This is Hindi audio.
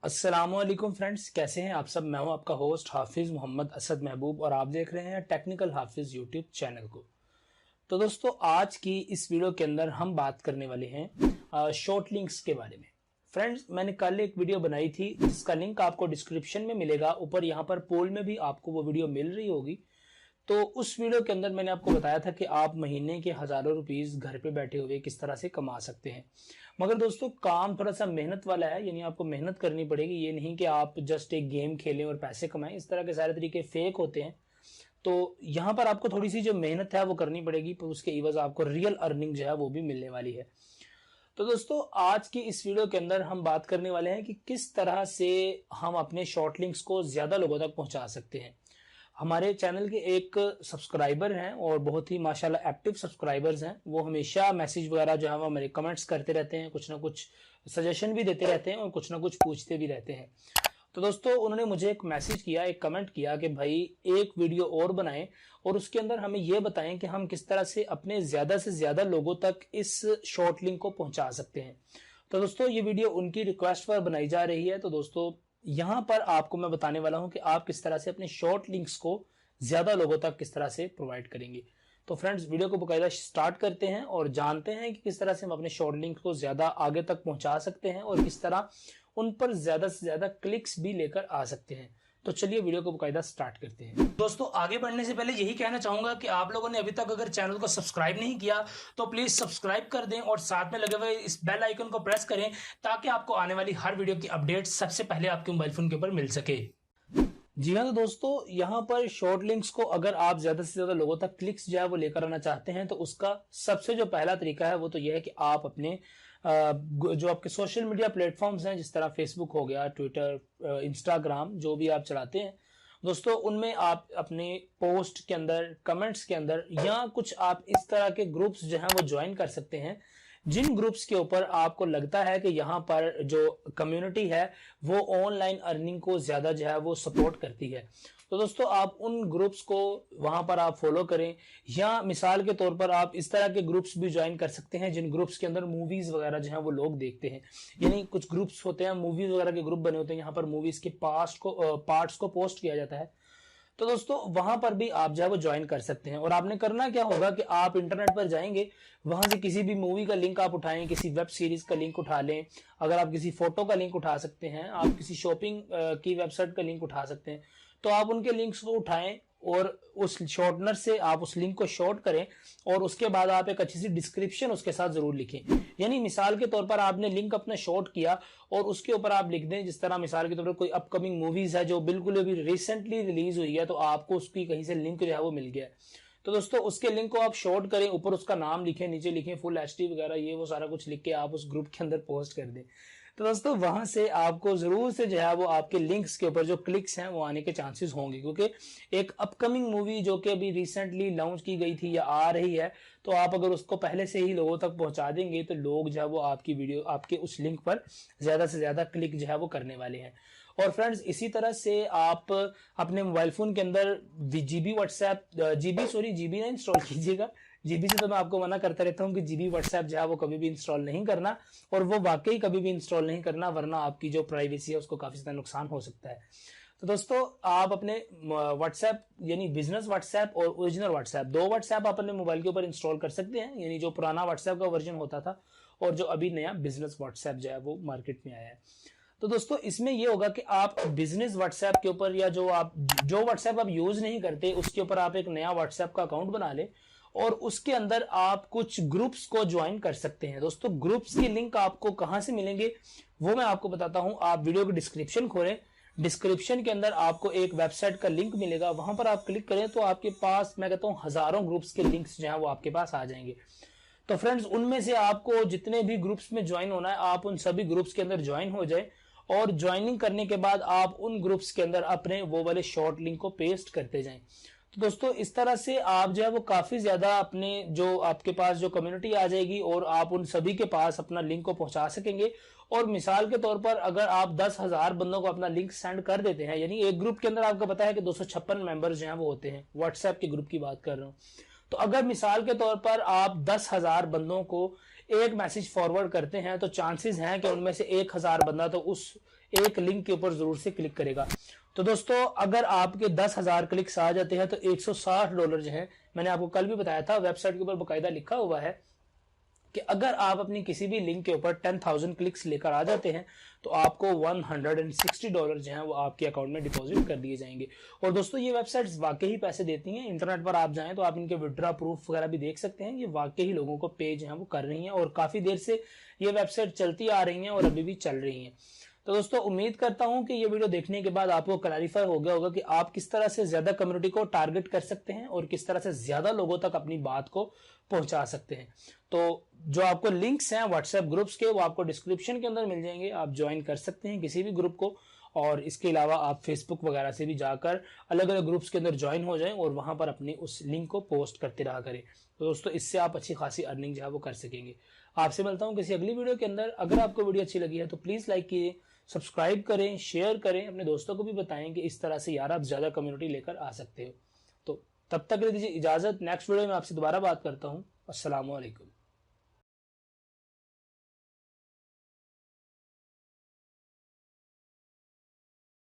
अस्सलामुअलैकुम फ्रेंड्स, कैसे हैं आप सब। मैं हूं आपका होस्ट हाफिज मोहम्मद असद महबूब और आप देख रहे हैं टेक्निकल हाफिज यूट्यूब चैनल को। तो दोस्तों, आज की इस वीडियो के अंदर हम बात करने वाले हैं शॉर्ट लिंक्स के बारे में। फ्रेंड्स, मैंने कल एक वीडियो बनाई थी जिसका लिंक आपको डिस्क्रिप्शन में मिलेगा, ऊपर यहाँ पर पोल में भी आपको वो वीडियो मिल रही होगी। तो उस वीडियो के अंदर मैंने आपको बताया था कि आप महीने के हजारों रुपीस घर पे बैठे हुए किस तरह से कमा सकते हैं। मगर दोस्तों, काम थोड़ा सा मेहनत वाला है, यानी आपको मेहनत करनी पड़ेगी। ये नहीं कि आप जस्ट एक गेम खेलें और पैसे कमाएं, इस तरह के सारे तरीके फेक होते हैं। तो यहाँ पर आपको थोड़ी सी जो मेहनत है वो करनी पड़ेगी, पर उसके इवज आपको रियल अर्निंग जो है वो भी मिलने वाली है। तो दोस्तों, आज की इस वीडियो के अंदर हम बात करने वाले हैं कि किस तरह से हम अपने शॉर्ट लिंक्स को ज्यादा लोगों तक पहुंचा सकते हैं। हमारे चैनल के एक सब्सक्राइबर हैं और बहुत ही माशाल्लाह एक्टिव सब्सक्राइबर्स हैं। वो हमेशा मैसेज वगैरह जो है वो मेरे कमेंट्स करते रहते हैं, कुछ ना कुछ सजेशन भी देते रहते हैं और कुछ ना कुछ पूछते भी रहते हैं। तो दोस्तों, उन्होंने मुझे एक मैसेज किया, एक कमेंट किया कि भाई एक वीडियो और बनाएं और उसके अंदर हमें यह बताएं कि हम किस तरह से अपने ज्यादा से ज्यादा लोगों तक इस शॉर्ट लिंक को पहुंचा सकते हैं। तो दोस्तों, ये वीडियो उनकी रिक्वेस्ट पर बनाई जा रही है। तो दोस्तों, यहां पर आपको मैं बताने वाला हूं कि आप किस तरह से अपने शॉर्ट लिंक्स को ज्यादा लोगों तक किस तरह से प्रोवाइड करेंगे। तो फ्रेंड्स, वीडियो को बकायदा स्टार्ट करते हैं और जानते हैं कि किस तरह से हम अपने शॉर्ट लिंक्स को ज्यादा आगे तक पहुंचा सकते हैं और किस तरह उन पर ज्यादा से ज्यादा क्लिक्स भी लेकर आ सकते हैं। तो चलिए वीडियो को बकायदा स्टार्ट करते हैं। दोस्तों, आगे बढ़ने से पहले यही कहना चाहूंगा कि आप लोगों ने अभी तक अगर चैनल को सब्सक्राइब नहीं किया तो प्लीज सब्सक्राइब कर दें और साथ में लगे हुए इस बेल आइकन को प्रेस करें ताकि आपको आने वाली हर वीडियो की अपडेट सबसे पहले आपके मोबाइल फोन के ऊपर मिल सके। जी हाँ, तो दोस्तों, यहाँ पर शॉर्ट लिंक्स को अगर आप ज्यादा से ज्यादा लोगों तक क्लिक्स जो है वो लेकर आना चाहते हैं तो उसका सबसे जो पहला तरीका है वो तो यह है कि आप अपने जो आपके सोशल मीडिया प्लेटफॉर्म्स हैं, जिस तरह फेसबुक हो गया, ट्विटर, इंस्टाग्राम, जो भी आप चलाते हैं दोस्तों, उनमें आप अपने पोस्ट के अंदर, कमेंट्स के अंदर या कुछ आप इस तरह के ग्रुप्स जो हैं वो ज्वाइन कर सकते हैं जिन ग्रुप्स के ऊपर आपको लगता है कि यहाँ पर जो कम्युनिटी है वो ऑनलाइन अर्निंग को ज्यादा जो है वो सपोर्ट करती है। तो दोस्तों, आप उन ग्रुप्स को वहां पर आप फॉलो करें, या मिसाल के तौर पर आप इस तरह के ग्रुप्स भी ज्वाइन कर सकते हैं जिन ग्रुप्स के अंदर मूवीज वगैरह जो है वो लोग देखते हैं। यानी कुछ ग्रुप्स होते हैं, मूवीज वगैरह के ग्रुप बने होते हैं, यहाँ पर मूवीज के पार्ट्स को पोस्ट किया जाता है। तो दोस्तों, वहां पर भी आप जो है वो ज्वाइन कर सकते हैं। और आपने करना क्या होगा कि आप इंटरनेट पर जाएंगे, वहां से किसी भी मूवी का लिंक आप उठाएं, किसी वेब सीरीज का लिंक उठा लें, अगर आप किसी फोटो का लिंक उठा सकते हैं, आप किसी शॉपिंग की वेबसाइट का लिंक उठा सकते हैं, तो आप उनके लिंक्स को उठाएं और उस शॉर्टनर से आप उस लिंक को शॉर्ट करें और उसके बाद आप एक अच्छी सी डिस्क्रिप्शन उसके साथ जरूर लिखें। यानी मिसाल के तौर पर आपने लिंक अपना शॉर्ट किया और उसके ऊपर आप लिख दें, जिस तरह मिसाल के तौर पर कोई अपकमिंग मूवीज है जो बिल्कुल अभी रिसेंटली रिलीज हुई है, तो आपको उसकी कहीं से लिंक जो है वो मिल गया है। तो दोस्तों, उसके लिंक को आप शॉर्ट करें, ऊपर उसका नाम लिखें, नीचे लिखें फुल एचडी वगैरह, ये वो सारा कुछ लिख के आप उस ग्रुप के अंदर पोस्ट कर दें। तो दोस्तों, वहां से आपको जरूर से जो है वो आपके लिंक्स के ऊपर जो क्लिक्स हैं वो आने के चांसेस होंगे, क्योंकि एक अपकमिंग मूवी जो कि अभी रिसेंटली लॉन्च की गई थी या आ रही है, तो आप अगर उसको पहले से ही लोगों तक पहुंचा देंगे तो लोग जो है वो आपकी वीडियो, आपके उस लिंक पर ज्यादा से ज्यादा क्लिक जो है वो करने वाले हैं। और फ्रेंड्स, इसी तरह से आप अपने मोबाइल फोन के अंदर जीबी ना इंस्टॉल कीजिएगा। जीबी से तो मैं आपको मना करता रहता हूं कि जीबी व्हाट्सएप जो है वो कभी भी इंस्टॉल नहीं करना, और वो वाकई कभी भी इंस्टॉल नहीं करना, वरना आपकी जो प्राइवेसी है उसको काफी ज्यादा नुकसान हो सकता है। तो दोस्तों, आप अपने व्हाट्सएप यानी बिजनेस व्हाट्सएप और ओरिजिनल व्हाट्सएप, दो व्हाट्सएप आप अपने मोबाइल के ऊपर इंस्टॉल कर सकते हैं। यानी जो पुराना व्हाट्सएप का वर्जन होता था और जो अभी नया बिजनेस व्हाट्सएप जो है वो मार्केट में आया है। तो दोस्तों, इसमें यह होगा कि आप बिजनेस व्हाट्सएप के ऊपर या जो व्हाट्सएप आप यूज नहीं करते उसके ऊपर आप एक नया व्हाट्सएप का अकाउंट बना ले और उसके अंदर आप कुछ ग्रुप्स को ज्वाइन कर सकते हैं। दोस्तों, ग्रुप्स की लिंक आपको कहां से मिलेंगे वो मैं आपको बताता हूं। आप वीडियो की डिस्क्रिप्शन खोलें, डिस्क्रिप्शन के अंदर आपको एक वेबसाइट का लिंक मिलेगा, वहां पर आप क्लिक करें तो आपके पास, मैं कहता हूं, हजारों ग्रुप्स के लिंक्स जो है वो आपके पास आ जाएंगे। तो फ्रेंड्स, उनमें से आपको जितने भी ग्रुप्स में ज्वाइन होना है आप उन सभी ग्रुप्स के अंदर ज्वाइन हो जाए और ज्वाइनिंग करने के बाद आप उन ग्रुप्स के अंदर अपने वो वाले शॉर्ट लिंक को पेस्ट करते जाएं। तो दोस्तों, इस तरह से आप जो है वो काफी ज्यादा अपने जो आपके पास जो कम्युनिटी आ जाएगी और आप उन सभी के पास अपना लिंक को पहुंचा सकेंगे। और मिसाल के तौर पर अगर आप 10,000 बंदों को अपना लिंक सेंड कर देते हैं, यानी एक ग्रुप के अंदर आपको पता है कि 256 मेंबर्स जो हैं वो होते हैं, व्हाट्सएप के ग्रुप की बात कर रहा हूं, तो तो अगर मिसाल के तौर पर आप 10,000 बंदों को एक मैसेज फॉरवर्ड करते हैं तो चांसेस हैं कि उनमें से 1,000 बंदा तो उस एक लिंक के ऊपर जरूर से क्लिक करेगा। तो दोस्तों अगर आपके 10,000 क्लिक्स आ जाते हैं तो $160 जो है, मैंने आपको कल भी बताया था, वेबसाइट के ऊपर बकायदा लिखा हुआ है कि अगर आप अपनी किसी भी लिंक के ऊपर 10,000 क्लिक्स लेकर आ जाते हैं तो आपको $160 जो है वो आपके अकाउंट में डिपॉजिट कर दिए जाएंगे। और दोस्तों ये वेबसाइट्स वाकई ही पैसे देती हैं। इंटरनेट पर आप जाएं तो आप इनके विड्रॉ प्रूफ वगैरह भी देख सकते हैं। ये वाकई ही लोगों को पे जो है वो कर रही हैं और काफी देर से ये वेबसाइट चलती आ रही हैं और अभी भी चल रही हैं। तो दोस्तों उम्मीद करता हूं कि ये वीडियो देखने के बाद आपको क्लैरिफाई हो गया होगा कि आप किस तरह से ज्यादा कम्युनिटी को टारगेट कर सकते हैं और किस तरह से ज्यादा लोगों तक अपनी बात को पहुंचा सकते हैं। तो जो आपको लिंक्स हैं व्हाट्सएप ग्रुप्स के वो आपको डिस्क्रिप्शन के अंदर मिल जाएंगे, आप ज्वाइन कर सकते हैं किसी भी ग्रुप को। और इसके अलावा आप फेसबुक वगैरह से भी जाकर अलग अलग ग्रुप्स के अंदर ज्वाइन हो जाएं और वहां पर अपनी उस लिंक को पोस्ट करते रहा करें। तो दोस्तों इससे आप अच्छी खासी अर्निंग जो है वो कर सकेंगे। आपसे मिलता हूं किसी अगली वीडियो के अंदर। अगर आपको वीडियो अच्छी लगी है तो प्लीज लाइक कीजिए, सब्सक्राइब करें, शेयर करें, अपने दोस्तों को भी बताएं कि इस तरह से यार आप ज्यादा कम्युनिटी लेकर आ सकते हो। तो तब तक ले दीजिए इजाजत, नेक्स्ट वीडियो में आपसे दोबारा बात करता हूं। अस्सलाम वालेकुम।